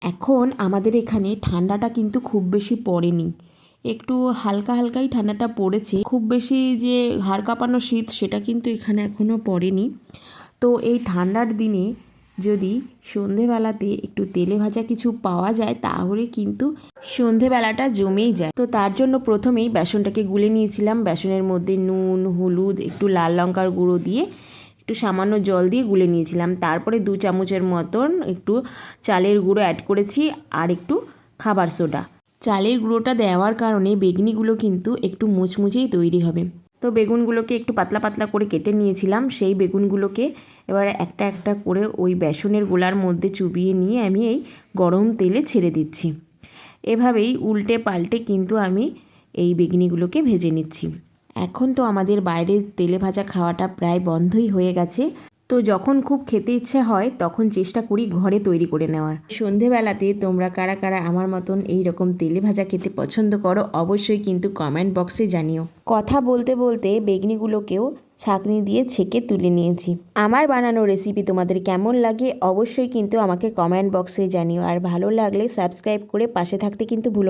এখন আমাদের এখানে ঠান্ডাটা কিন্তু খুব বেশি পড়েনি, একটু হালকা হালকাই ঠান্ডাটা পড়েছে। খুব বেশি যে হাড় কাঁপানো শীত সেটা কিন্তু এখানে এখনও পড়েনি। তো এই ঠান্ডার দিনে যদি সন্ধেবেলাতে একটু তেলে ভাজা কিছু পাওয়া যায় তাহলে কিন্তু সন্ধেবেলাটা জমেই যায়। তো তার জন্য প্রথমেই বেসনটাকে গুলে নিয়েছিলাম। বেসনের মধ্যে নুন, হলুদ, একটু লাল লঙ্কার গুঁড়ো দিয়ে একটু সামান্য জল দিয়ে গুলে নিয়েছিলাম। তারপরে 2 চামচের মতন একটু চালের গুঁড়ো অ্যাড করেছি আর একটু খাবার সোডা। চালের গুঁড়োটা দেওয়ার কারণে বেগনিগুলো কিন্তু একটু মুচমুচেই তৈরি হবে। তো বেগুনগুলোকে একটু পাতলা পাতলা করে কেটে নিয়েছিলাম। সেই বেগুনগুলোকে এবার একটা একটা করে ওই বেসনের গোলার মধ্যে চুবিয়ে নিয়ে আমি এই গরম তেলে ছেড়ে দিচ্ছি। এভাবেই উল্টে পাল্টে কিন্তু আমি এই বেগনিগুলোকে ভেজে নিচ্ছি। এখন তো আমাদের বাইরে তেলে ভাজা খাওয়াটা প্রায় বন্ধই হয়ে গেছে। তো যখন খুব খেতে ইচ্ছা হয় তখন চেষ্টা করি ঘরে তৈরি করে নেওয়ার। সন্ধেবেলাতে তোমরা কারা কারা আমার মতন এই রকম তেলে ভাজা খেতে পছন্দ করো অবশ্যই কিন্তু কমেন্ট বক্সে জানিও। কথা বলতে বলতে বেগনিগুলোকেও ছাঁকনি দিয়ে ছেঁকে তুলে নিয়েছি। আমার বানানো রেসিপি তোমাদের কেমন লাগে অবশ্যই কিন্তু আমাকে কমেন্ট বক্সে জানিও। আর ভালো লাগলে সাবস্ক্রাইব করে পাশে থাকতে কিন্তু ভুলো না।